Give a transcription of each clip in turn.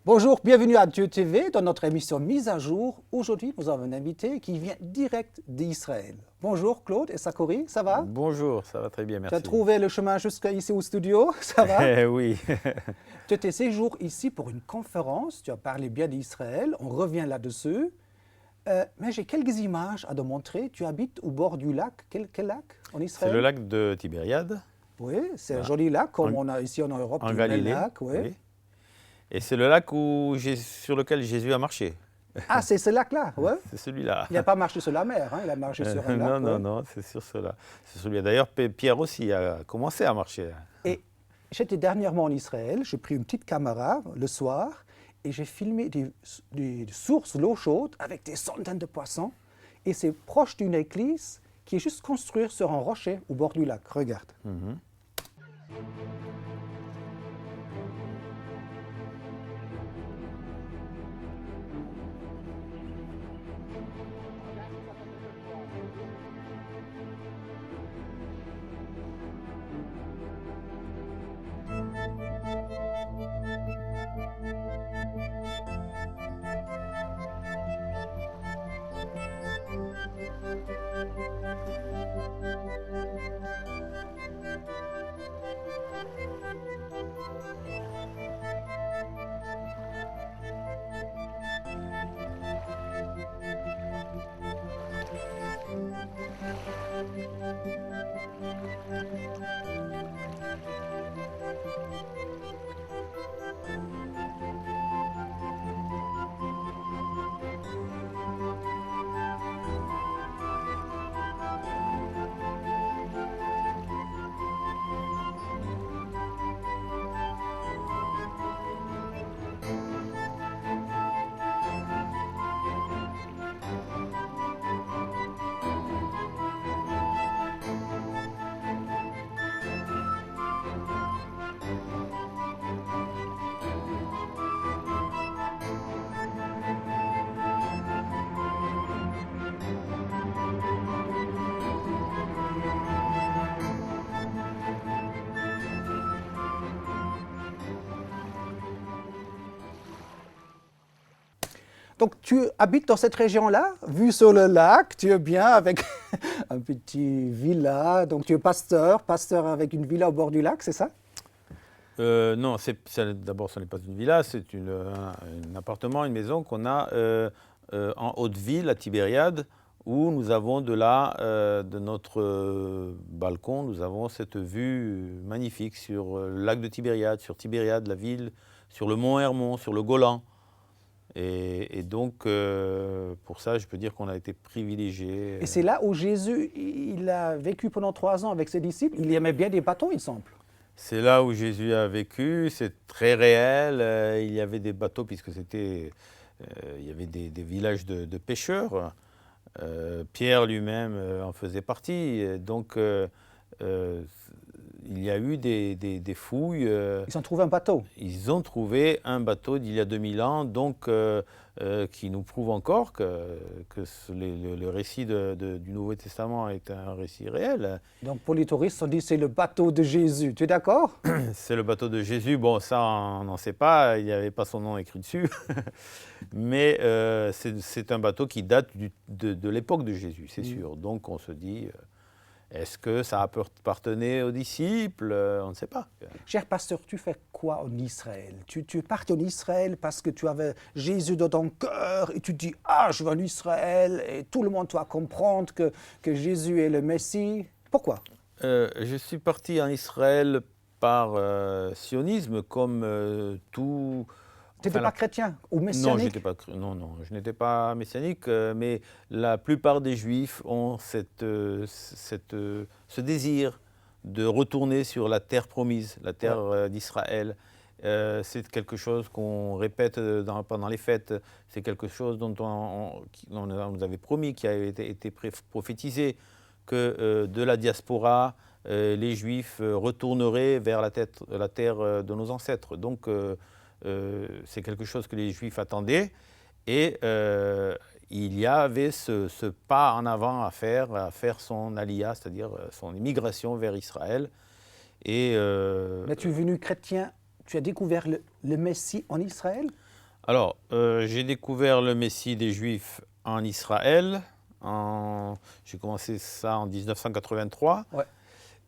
Bonjour, bienvenue à Dieu TV dans notre émission Mise à jour. Aujourd'hui, nous avons un invité qui vient direct d'Israël. Bonjour Claude et Sakori, ça va? Bonjour, ça va très bien, Tu as merci. trouvé le chemin jusqu'ici au studio, ça va? Oui. Tu étais séjour ici pour une conférence, tu as parlé bien d'Israël, on revient là-dessus. Mais j'ai quelques images à te montrer. Tu habites au bord du lac. Quel lac en Israël? C'est le lac de Tibériade. Oui, c'est un Voilà. joli lac, comme on a ici en Europe, En des belles Galilée. lacs, oui. Oui. Et c'est le lac sur lequel Jésus a marché. Ah, c'est ce lac-là, oui. C'est celui-là. Il n'a pas marché sur la mer, hein, il a marché sur un lac. Non, c'est sur cela. C'est celui-là. D'ailleurs, Pierre aussi a commencé à marcher. Et j'étais dernièrement en Israël, j'ai pris une petite caméra le soir et j'ai filmé des sources d'eau chaude avec des centaines de poissons. Et c'est proche d'une église qui est juste construite sur un rocher au bord du lac. Regarde. Donc tu habites dans cette région-là, vue sur le lac, tu es bien avec un petit villa, donc tu es pasteur avec une villa au bord du lac, c'est ça? Non, d'abord, ce n'est pas une villa, c'est un appartement, une maison qu'on a en Haute-Ville, à Tibériade, où nous avons de notre balcon, nous avons cette vue magnifique sur le lac de Tibériade, sur Tibériade, la ville, sur le mont Hermon, sur le Golan. Et donc, pour ça, je peux dire qu'on a été privilégiés. Et c'est là où Jésus, il a vécu pendant 3 ans avec ses disciples. Il aimait bien des bateaux, il semble. C'est là où Jésus a vécu, c'est très réel. Il y avait des bateaux, puisque il y avait des villages de pêcheurs. Pierre lui-même en faisait partie. Donc, il y a eu des fouilles. Ils ont trouvé un bateau. Ils ont trouvé un bateau d'il y a 2000 ans, donc qui nous prouve encore que le récit du Nouveau Testament est un récit réel. Donc pour les touristes, on dit c'est le bateau de Jésus. Tu es d'accord? C'est le bateau de Jésus. Bon, ça, on n'en sait pas. Il n'y avait pas son nom écrit dessus. Mais c'est un bateau qui date de l'époque de Jésus, c'est sûr. Donc on se dit... Est-ce que ça appartenait aux disciples? On ne sait pas. Cher pasteur, tu fais quoi en Israël? Tu es parti en Israël parce que tu avais Jésus dans ton cœur et tu dis « Ah, je vais en Israël et tout le monde doit comprendre que Jésus est le Messie. » Pourquoi? Je suis parti en Israël par sionisme comme tout... Tu n'étais pas chrétien ou messianique? Non, je n'étais pas messianique, mais la plupart des Juifs ont ce désir de retourner sur la terre promise, la terre d'Israël. C'est quelque chose qu'on répète pendant les fêtes, c'est quelque chose dont on nous avait promis, qui a été prophétisé, que de la diaspora, les Juifs retourneraient vers la terre de nos ancêtres. Donc, c'est quelque chose que les Juifs attendaient et il y avait ce pas en avant à faire son aliyah, c'est-à-dire son immigration vers Israël. Mais tu es venu chrétien, tu as découvert le Messie en Israël? Alors, j'ai découvert le Messie des Juifs en Israël. J'ai commencé ça en 1983. Ouais,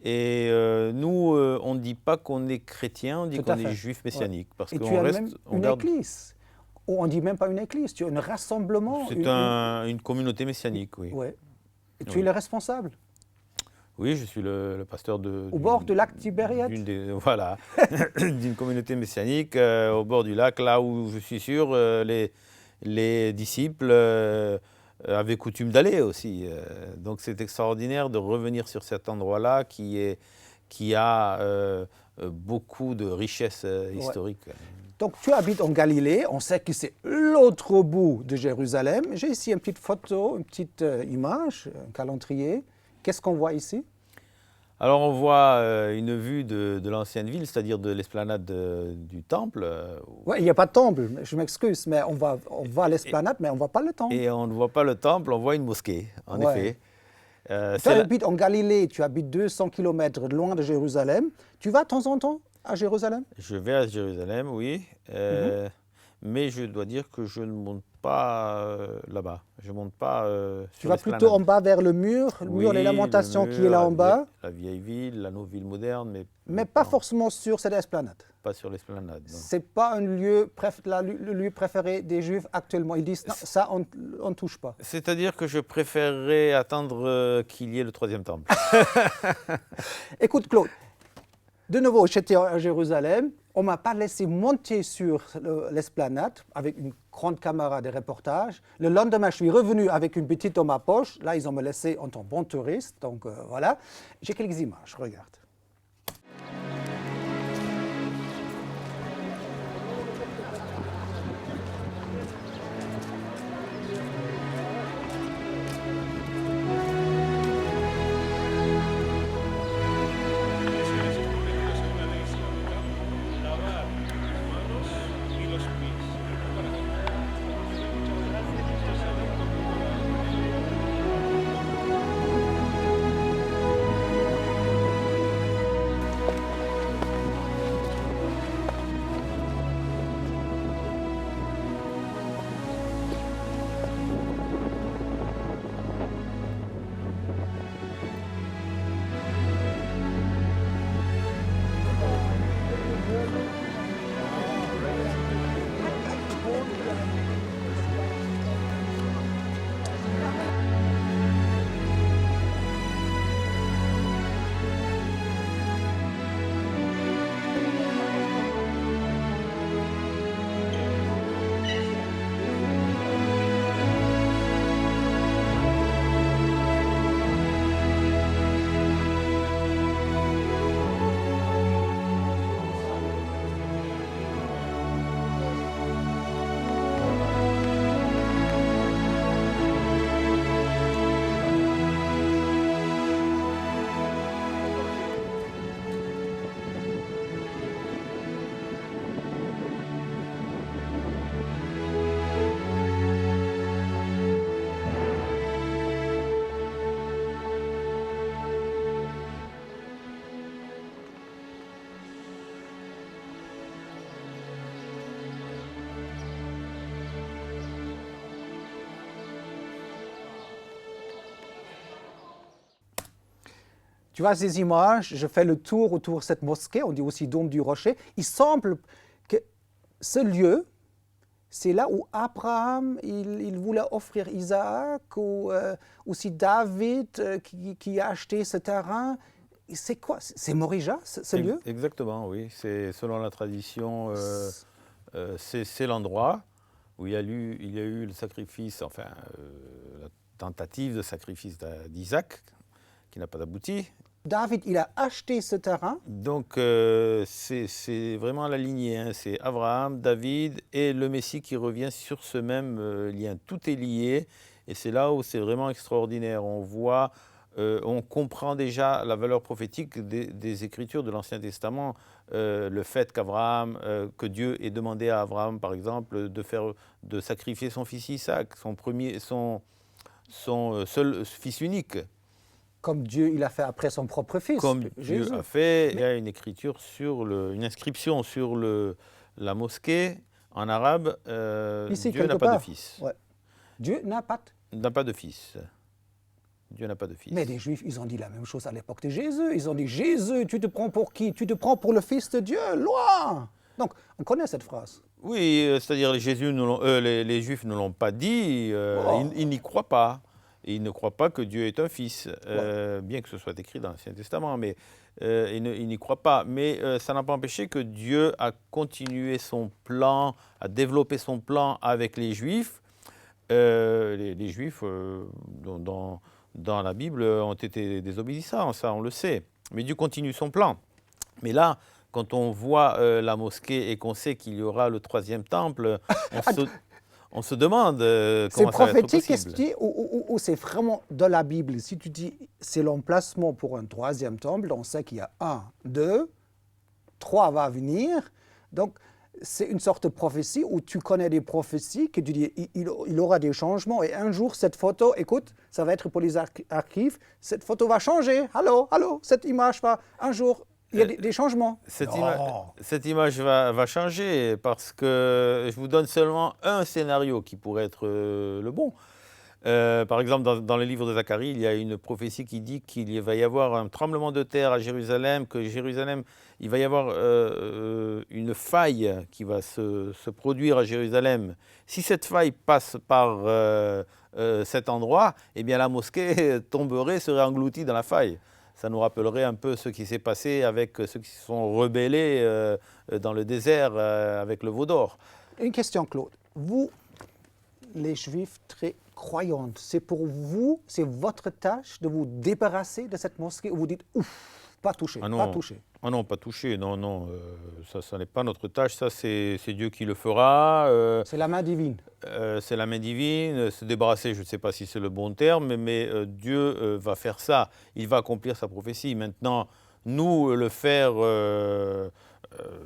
Et nous, on ne dit pas qu'on est chrétien, on dit tout à qu'on est fait. juif Ouais. messianique. Parce Et tu qu'on as reste, même on une garde. église. Ou on ne dit même pas une église, tu as un rassemblement. C'est une communauté messianique, oui. Ouais. Et tu es Oui. le responsable. Oui, je suis le pasteur Au bord du lac Tibériade. Voilà, d'une communauté messianique au bord du lac, là où je suis sûr les disciples avaient coutume d'aller aussi. Donc c'est extraordinaire de revenir sur cet endroit-là qui a beaucoup de richesses Ouais. historiques. Donc tu habites en Galilée, on sait que c'est l'autre bout de Jérusalem. J'ai ici une petite photo, une petite image, un calendrier. Qu'est-ce qu'on voit ici? Alors on voit une vue de l'ancienne ville, c'est-à-dire de l'esplanade du temple. Ouais, il n'y a pas de temple, je m'excuse, mais on va à l'esplanade, mais on ne voit pas le temple. Et on ne voit pas le temple, on voit une mosquée, en Ouais. effet. Tu habites en Galilée, tu habites 200 km loin de Jérusalem. Tu vas de temps en temps à Jérusalem? Je vais à Jérusalem, oui, mais je dois dire que je ne monte pas là-bas. Je ne monte pas Tu sur vas l'esplanade. plutôt en bas vers le mur des Oui, Lamentations le qui est mur, là en bas, la vieille ville, la nouvelle ville moderne, mais pas non, forcément sur cette esplanade. pas sur l'esplanade. Non. Ce n'est pas un lieu le lieu préféré des Juifs actuellement. Ils disent non, ça, on ne touche pas. C'est-à-dire que je préférerais attendre qu'il y ait le troisième temple. Écoute, Claude, de nouveau, j'étais à Jérusalem. On ne m'a pas laissé monter sur l'esplanade avec une grande caméra de reportage. Le lendemain, je suis revenu avec une petite dans ma poche. Là, ils ont me laissé en tant que bon touriste. Donc voilà. J'ai quelques images, regarde. Tu vois ces images, je fais le tour autour de cette mosquée, on dit aussi Dôme du Rocher. Il semble que ce lieu, c'est là où Abraham, il voulait offrir Isaac, ou aussi David qui a acheté ce terrain. C'est quoi? C'est Morija, ce lieu? Exactement, oui. C'est selon la tradition, c'est l'endroit où il y a eu le sacrifice, enfin la tentative de sacrifice d'Isaac, qui n'a pas abouti. David, il a acheté ce terrain. Donc c'est vraiment la lignée, hein. C'est Abraham, David et le Messie qui revient sur ce même lien. Tout est lié et c'est là où c'est vraiment extraordinaire. On voit, on comprend déjà la valeur prophétique des Écritures de l'Ancien Testament. Le fait que Dieu ait demandé à Abraham, par exemple, de sacrifier son fils Isaac, son seul fils unique. Comme Dieu il a fait après son propre fils. Comme Jésus. Dieu a fait, il y a une écriture une inscription sur la mosquée En arabe, Ici, Dieu n'a quelque pas de part. fils. Ouais. Dieu N'a pas de fils. Dieu n'a pas de fils. Mais les Juifs, ils ont dit la même chose à l'époque de Jésus. Ils ont dit, Jésus, tu te prends pour qui? Tu te prends pour le Fils de Dieu, loin. Donc, on connaît cette phrase. Oui, c'est-à-dire les Juifs ne l'ont pas dit, Oh. ils n'y croient pas. Et ils ne croient pas que Dieu est un fils, bien que ce soit écrit dans l'Ancien Testament, mais ils n'y croient pas. Mais ça n'a pas empêché que Dieu a continué son plan, a développé son plan avec les Juifs. Les Juifs, dans la Bible, ont été désobéissants, ça on le sait. Mais Dieu continue son plan. Mais là, quand on voit la mosquée et qu'on sait qu'il y aura le troisième temple, on se demande comment ça va être prophétique, possible. ou c'est vraiment de la Bible? Si tu dis c'est l'emplacement pour un troisième temple, on sait qu'il y a 1, 2, 3 va venir. Donc, c'est une sorte de prophétie où tu connais des prophéties, que tu dis il aura des changements et un jour cette photo, écoute, ça va être pour les archives, cette photo va changer. Allô, cette image va un jour. Il y a des changements. Cette image va changer parce que je vous donne seulement un scénario qui pourrait être le bon. Par exemple, dans le livre de Zacharie, il y a une prophétie qui dit qu'il va y avoir un tremblement de terre à Jérusalem, que Jérusalem, il va y avoir une faille qui va se produire à Jérusalem. Si cette faille passe par cet endroit, eh bien la mosquée tomberait, serait engloutie dans la faille. Ça nous rappellerait un peu ce qui s'est passé avec ceux qui se sont rebellés dans le désert avec le veau d'or. Une question, Claude. Vous, les Juifs très croyants, c'est pour vous, c'est votre tâche de vous débarrasser de cette mosquée où vous dites, ouf, pas touché, pas touché. Ah non, pas touché, non, ça n'est pas notre tâche, ça c'est Dieu qui le fera. C'est la main divine. C'est la main divine, se débarrasser, je ne sais pas si c'est le bon terme, mais Dieu va faire ça, il va accomplir sa prophétie. Maintenant, nous, le faire,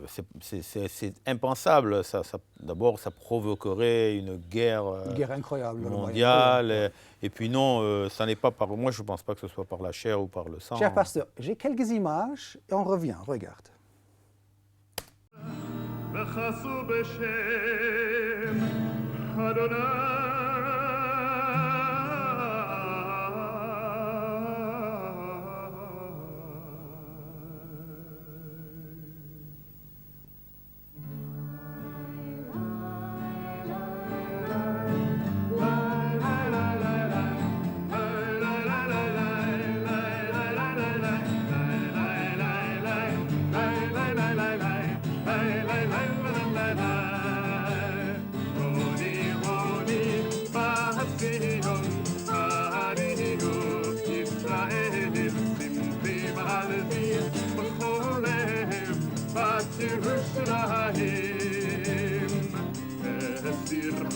c'est impensable. D'abord, ça provoquerait une guerre Incroyable, mondiale. Et puis non, ça n'est pas par... Moi, je ne pense pas que ce soit par la chair ou par le sang. Cher pasteur, j'ai quelques images et on revient. Regarde.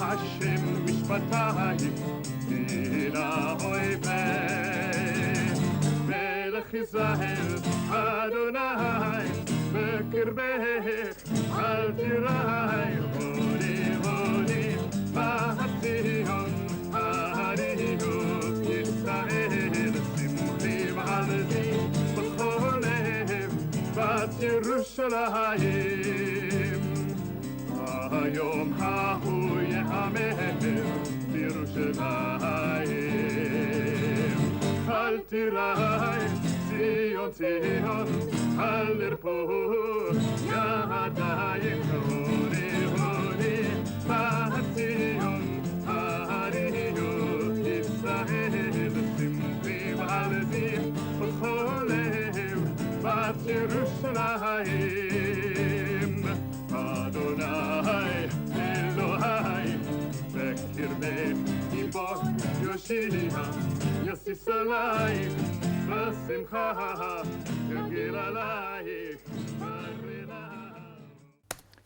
Hashem mishpatayim ila oiveh Melech Yisrael Adonai bekirbech al tirai Holi holi b'Tzion harihu Yisrael simchim al di b'chol lev bat Yerushalayim Hayom hahu ye'amer b'Yerushalayim Al tirai Zion Zion al irpo yadayim hori hori b'Tzion harihu Yisrael simchim al di b'chol lev bat Yerushalayim Adonai Elohai bekirbech ibor Yoshia Yosisalai b'simcha yagil alai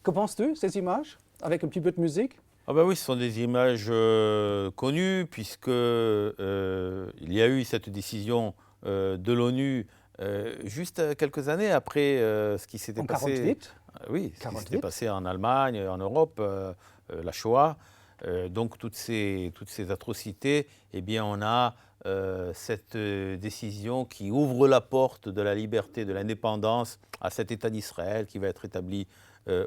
Que penses-tu, ces images, avec un petit peu de musique? Ah ben oui, ce sont des images connues, puisque il y a eu cette décision de l'ONU juste quelques années après ce qui s'était passé. 48. Oui, ce qui s'était passé en Allemagne, en Europe, la Shoah. Donc toutes ces atrocités, eh bien on a cette décision qui ouvre la porte de la liberté, de l'indépendance à cet État d'Israël qui va être établi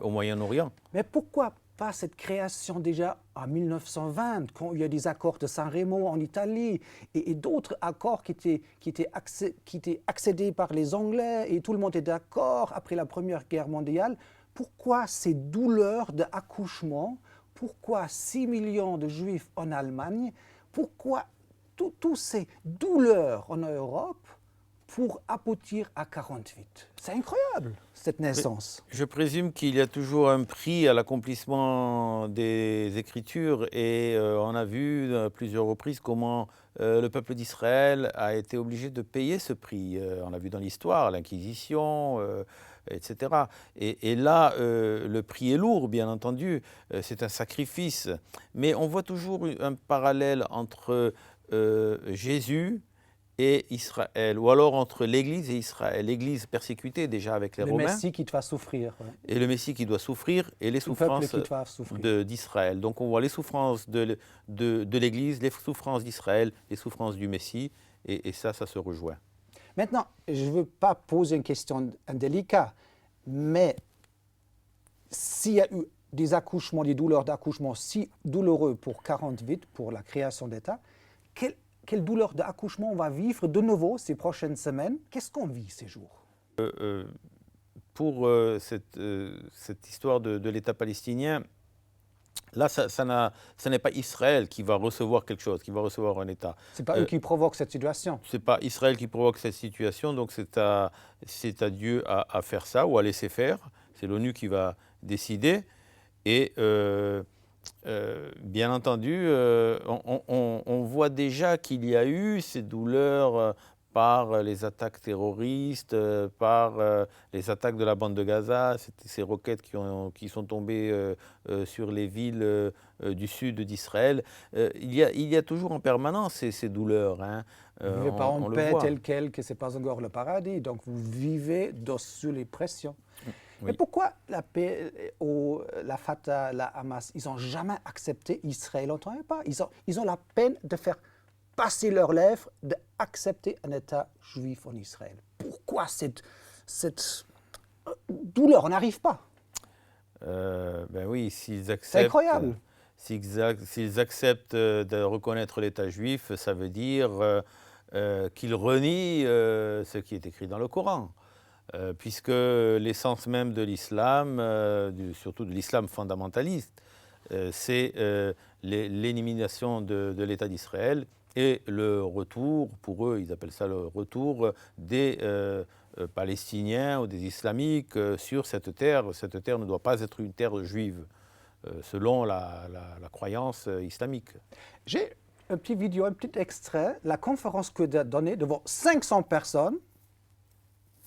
au Moyen-Orient. Mais pourquoi pas cette création déjà en 1920, quand il y a des accords de San Remo en Italie et d'autres accords qui étaient accédés par les Anglais et tout le monde est d'accord après la Première Guerre mondiale. Pourquoi ces douleurs d'accouchement? Pourquoi 6 millions de Juifs en Allemagne? Pourquoi toutes ces douleurs en Europe pour aboutir à 48? C'est incroyable, cette naissance. Je présume qu'il y a toujours un prix à l'accomplissement des Écritures et on a vu à plusieurs reprises comment le peuple d'Israël a été obligé de payer ce prix. On l'a vu dans l'histoire, l'Inquisition, etc. Et là, le prix est lourd, bien entendu, c'est un sacrifice. Mais on voit toujours un parallèle entre Jésus et Israël, ou alors entre l'Église et Israël. L'Église persécutée déjà avec les Romains. Le Messie qui doit souffrir. Ouais. Et le Messie qui doit souffrir et les souffrances d'Israël. Donc on voit les souffrances de l'Église, les souffrances d'Israël, les souffrances du Messie, et ça se rejoint. Maintenant, je ne veux pas poser une question indélicate, mais s'il y a eu des accouchements, des douleurs d'accouchement si douloureux pour 48, pour la création d'État, quelle douleur d'accouchement on va vivre de nouveau ces prochaines semaines? Qu'est-ce qu'on vit ces jours? Pour cette histoire de l'État palestinien, là, ce n'est pas Israël qui va recevoir quelque chose, qui va recevoir un État. Ce n'est pas eux qui provoquent cette situation. Ce n'est pas Israël qui provoque cette situation, donc c'est à Dieu à faire ça ou à laisser faire. C'est l'ONU qui va décider. Et bien entendu, on voit déjà qu'il y a eu ces douleurs par les attaques terroristes, par les attaques de la bande de Gaza, ces roquettes qui sont tombées sur les villes du sud d'Israël. Il y a toujours en permanence ces douleurs. Hein. Vous ne vivez pas en paix tel quel, que ce n'est pas encore le paradis, donc vous vivez sous les pressions. Oui. Mais pourquoi la paix, la Fatah, la Hamas, ils n'ont jamais accepté Israël? N'entendez pas. Ils ont la peine de faire passer leurs lèvres, d'accepter un État juif en Israël. Pourquoi cette douleur? On n'arrive pas. Ben oui, s'ils acceptent. C'est incroyable. S'ils acceptent de reconnaître l'État juif, ça veut dire qu'ils renient ce qui est écrit dans le Coran. Puisque l'essence même de l'islam, surtout de l'islam fondamentaliste, c'est l'élimination de l'État d'Israël et le retour, pour eux, ils appellent ça le retour des Palestiniens ou des Islamiques sur cette terre. Cette terre ne doit pas être une terre juive, selon la croyance islamique. J'ai un petit vidéo, un petit extrait, la conférence que j'ai donnée devant 500 personnes.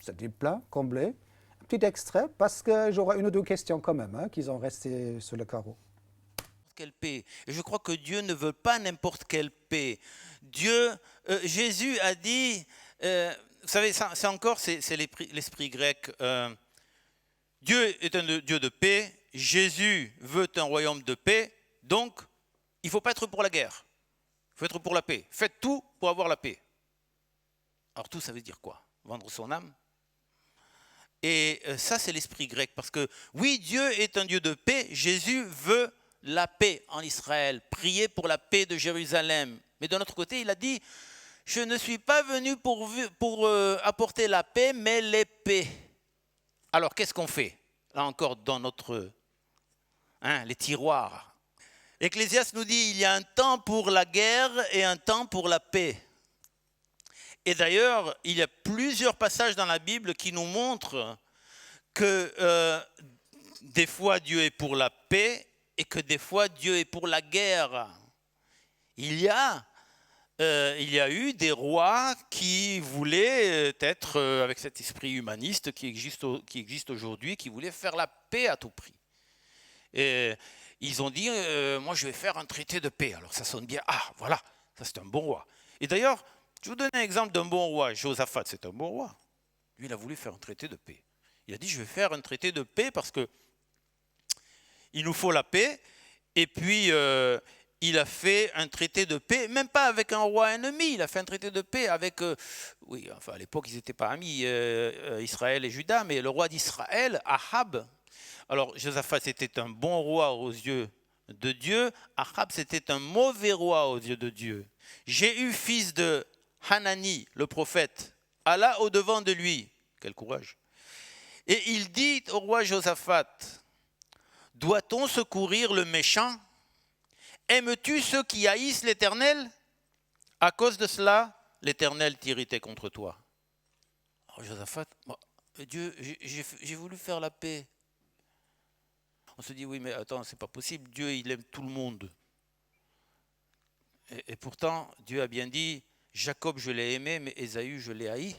C'était plein, comblé. Un petit extrait, parce que j'aurai une ou deux questions quand même, hein, qui ont resté sur le carreau. Quelle paix. Et je crois que Dieu ne veut pas n'importe quelle paix. Jésus a dit, vous savez, c'est l'esprit grec. Dieu est un Dieu de paix. Jésus veut un royaume de paix. Donc, il ne faut pas être pour la guerre. Il faut être pour la paix. Faites tout pour avoir la paix. Alors tout, ça veut dire quoi? Vendre son âme? Et ça, c'est l'esprit grec. Parce que oui, Dieu est un Dieu de paix. Jésus veut la paix en Israël. Prier pour la paix de Jérusalem. Mais d'un autre côté, il a dit, je ne suis pas venu pour apporter la paix, mais l'épée. Alors, qu'est-ce qu'on fait? Là encore, dans les tiroirs. Ecclésiaste nous dit, il y a un temps pour la guerre et un temps pour la paix. Et d'ailleurs, il y a plusieurs passages dans la Bible qui nous montrent que des fois Dieu est pour la paix et que des fois Dieu est pour la guerre. Il y a eu des rois qui voulaient être, avec cet esprit humaniste qui existe aujourd'hui, qui voulaient faire la paix à tout prix. Et ils ont dit, moi je vais faire un traité de paix. Alors ça sonne bien, voilà, ça c'est un bon roi. Et d'ailleurs, je vais vous donner un exemple d'un bon roi. Josaphat, c'est un bon roi. Lui, il a voulu faire un traité de paix. Il a dit, je vais faire un traité de paix parce que il nous faut la paix. Et puis, il a fait un traité de paix, même pas avec un roi ennemi. Il a fait un traité de paix avec, à l'époque, ils n'étaient pas amis, Israël et Juda, mais le roi d'Israël, Ahab. Alors, Josaphat, c'était un bon roi aux yeux de Dieu. Achab, c'était un mauvais roi aux yeux de Dieu. Jéhu, fils de Hanani, le prophète, alla au-devant de lui. Quel courage. Et il dit au roi Josaphat, doit-on secourir le méchant? Aimes-tu ceux qui haïssent l'Éternel? À cause de cela, l'Éternel t'irritait contre toi. Alors Josaphat, Dieu, j'ai voulu faire la paix. On se dit, oui, mais attends, c'est pas possible. Dieu, il aime tout le monde. Et pourtant, Dieu a bien dit, Jacob, je l'ai aimé, mais Ésaü, je l'ai haï.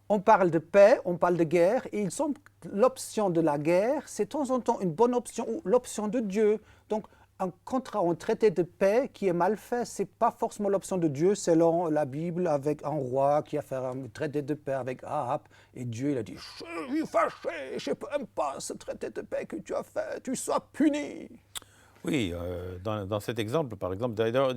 On parle de paix, on parle de guerre, et il semble que l'option de la guerre, c'est de temps en temps une bonne option, ou l'option de Dieu. Donc, un contrat, un traité de paix qui est mal fait, ce n'est pas forcément l'option de Dieu, selon la Bible, avec un roi qui a fait un traité de paix avec Ahab, et Dieu il a dit, je suis fâché, je n'aime pas ce traité de paix que tu as fait, tu sois puni. Oui, dans cet exemple, par exemple, d'ailleurs,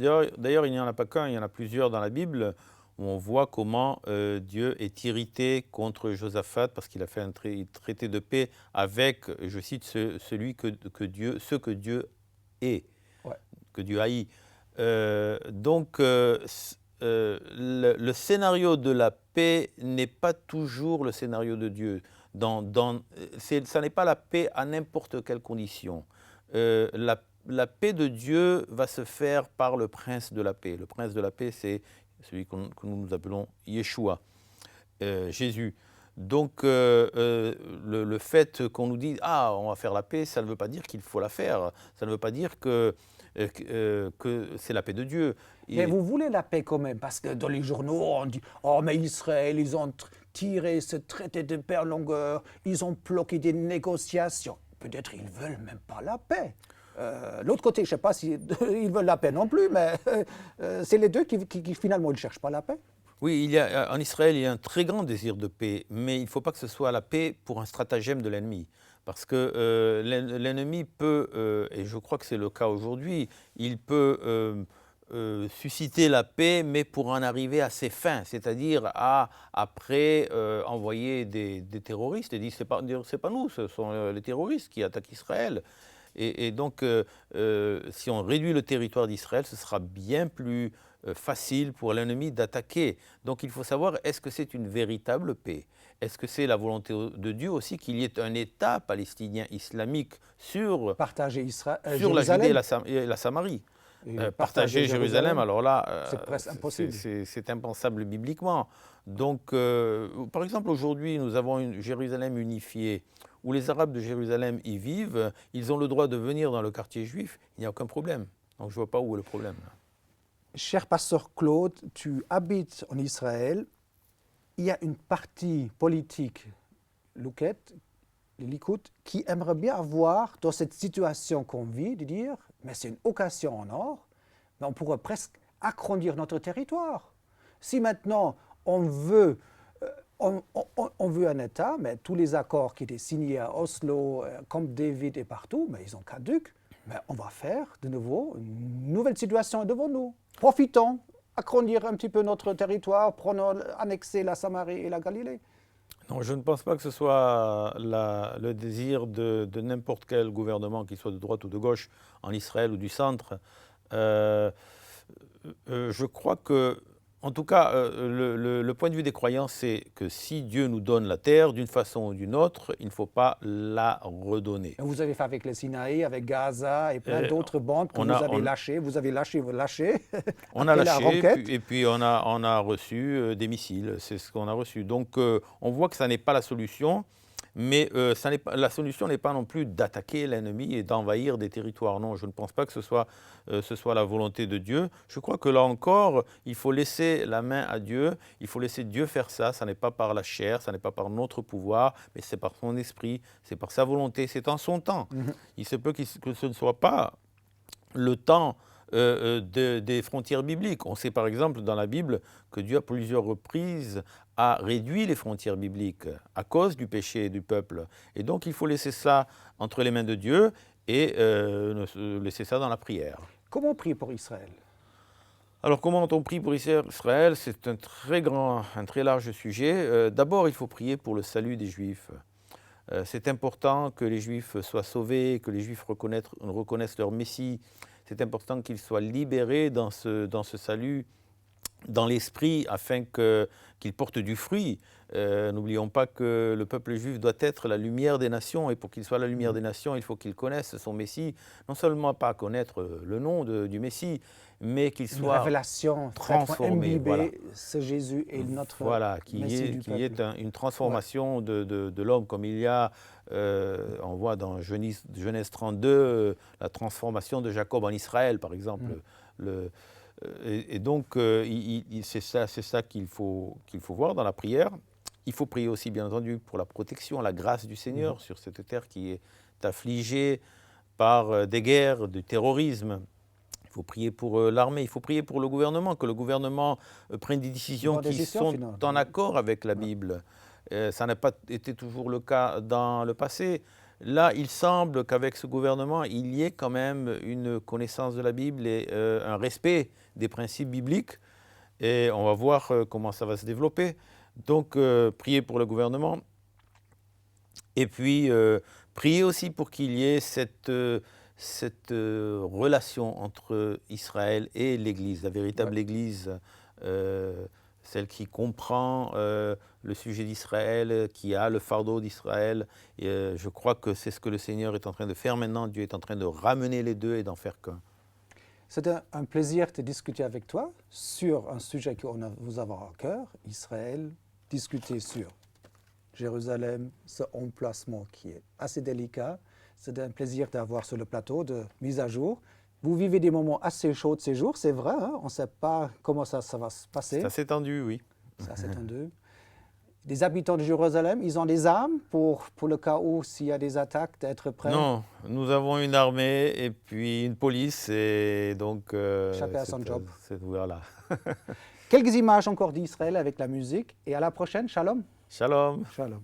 il n'y en a pas qu'un, il y en a plusieurs dans la Bible, où on voit comment Dieu est irrité contre Josaphat parce qu'il a fait un traité de paix avec, je cite, ce que Dieu est, Ouais. que Dieu haït. Donc, le scénario de la paix n'est pas toujours le scénario de Dieu. Ça n'est pas la paix à n'importe quelle condition. La paix de Dieu va se faire par le prince de la paix. Le prince de la paix, c'est celui que nous appelons Yeshua, Jésus. Donc, le fait qu'on nous dise « Ah, on va faire la paix », ça ne veut pas dire qu'il faut la faire. Ça ne veut pas dire que c'est la paix de Dieu. Mais vous voulez la paix quand même, parce que dans les journaux, on dit « Oh, mais Israël, ils ont tiré ce traité de paix en longueur, ils ont bloqué des négociations. » Peut-être ils ne veulent même pas la paix. L'autre côté, je ne sais pas s'ils veulent la paix non plus, mais c'est les deux qui finalement ne cherchent pas la paix. Oui, en Israël, il y a un très grand désir de paix, mais il ne faut pas que ce soit la paix pour un stratagème de l'ennemi. Parce que l'ennemi peut, et je crois que c'est le cas aujourd'hui, il peut susciter la paix, mais pour en arriver à ses fins, c'est-à-dire après envoyer des terroristes et dire c'est pas nous, ce sont les terroristes qui attaquent Israël. Et donc, si on réduit le territoire d'Israël, ce sera bien plus facile pour l'ennemi d'attaquer. Donc il faut savoir, est-ce que c'est une véritable paix? Est-ce que c'est la volonté de Dieu aussi qu'il y ait un État palestinien islamique sur la Judée et la Samarie? Partager Jérusalem, alors là, c'est presque impossible. C'est impensable bibliquement. Donc, par exemple, aujourd'hui, nous avons une Jérusalem unifiée, où les Arabes de Jérusalem y vivent, ils ont le droit de venir dans le quartier juif, il n'y a aucun problème. Donc, je ne vois pas où est le problème. Cher pasteur Claude, tu habites en Israël. Il y a une partie politique, le Likoud, qui aimerait bien avoir, dans cette situation qu'on vit, de dire, mais c'est une occasion en or, mais on pourrait presque agrandir notre territoire. Si maintenant on veut un État, mais tous les accords qui étaient signés à Oslo, Camp David et partout, mais ils ont caduc. Mais on va faire de nouveau une nouvelle situation devant nous. Profitons, agrandir un petit peu notre territoire, annexer la Samarie et la Galilée. Non, je ne pense pas que ce soit le désir de n'importe quel gouvernement, qu'il soit de droite ou de gauche, en Israël ou du centre. Je crois que, en tout cas, le point de vue des croyants, c'est que si Dieu nous donne la terre d'une façon ou d'une autre, il ne faut pas la redonner. Vous avez fait avec le Sinaï, avec Gaza et plein d'autres bandes que vous avez lâchées. Vous avez lâché. On a lâché et puis on a reçu des missiles. C'est ce qu'on a reçu. Donc on voit que ça n'est pas la solution. Mais la solution n'est pas non plus d'attaquer l'ennemi et d'envahir des territoires. Non, je ne pense pas que ce soit la volonté de Dieu. Je crois que là encore, il faut laisser la main à Dieu. Il faut laisser Dieu faire ça. Ça n'est pas par la chair, ça n'est pas par notre pouvoir, mais c'est par son esprit, c'est par sa volonté, c'est en son temps. Il se peut que ce ne soit pas le temps des frontières bibliques. On sait par exemple dans la Bible que Dieu à plusieurs reprises a réduit les frontières bibliques à cause du péché du peuple. Et donc il faut laisser ça entre les mains de Dieu et laisser ça dans la prière. Comment on prie pour Israël? Alors comment on prie pour Israël? C'est un très large sujet. D'abord il faut prier pour le salut des Juifs. C'est important que les Juifs soient sauvés, que les Juifs reconnaissent leur Messie. C'est important qu'ils soient libérés dans ce salut, dans l'esprit, afin qu'ils portent du fruit. N'oublions pas que le peuple juif doit être la lumière des nations, et pour qu'il soit la lumière des nations, il faut qu'il connaisse son Messie, non seulement pas connaître le nom du Messie, mais qu'il soit révélation transformé. Voilà. Ce Jésus est notre Messie du qu'il y ait peuple. une transformation de l'homme, comme il y a, on voit dans Genèse 32, la transformation de Jacob en Israël, par exemple. Et donc, c'est ça qu'il faut voir dans la prière. Il faut prier aussi, bien entendu, pour la protection, la grâce du Seigneur sur cette terre qui est affligée par des guerres, du terrorisme. Il faut prier pour l'armée, il faut prier pour le gouvernement, que le gouvernement prenne des décisions qui sont en accord avec la Bible. Ça n'a pas été toujours le cas dans le passé. Là, il semble qu'avec ce gouvernement, il y ait quand même une connaissance de la Bible et un respect des principes bibliques. Et on va voir comment ça va se développer. Donc, priez pour le gouvernement. Et puis, priez aussi pour qu'il y ait cette relation entre Israël et l'Église, la véritable Église, celle qui comprend le sujet d'Israël, qui a le fardeau d'Israël. Et je crois que c'est ce que le Seigneur est en train de faire maintenant. Dieu est en train de ramener les deux et d'en faire qu'un. C'était un plaisir de discuter avec toi sur un sujet que nous avons à cœur, Israël, discuter sur Jérusalem, ce emplacement qui est assez délicat. C'est un plaisir d'avoir sur le plateau de mise à jour. Vous vivez des moments assez chauds de ces jours, c'est vrai, hein? On ne sait pas comment ça va se passer. C'est assez tendu, oui. C'est assez tendu. Les habitants de Jérusalem, ils ont des armes pour le cas où, s'il y a des attaques, d'être prêts? Non, nous avons une armée et puis une police, et donc... chacun a son job. Voilà. Quelques images encore d'Israël avec la musique, et à la prochaine, shalom. Shalom. Shalom.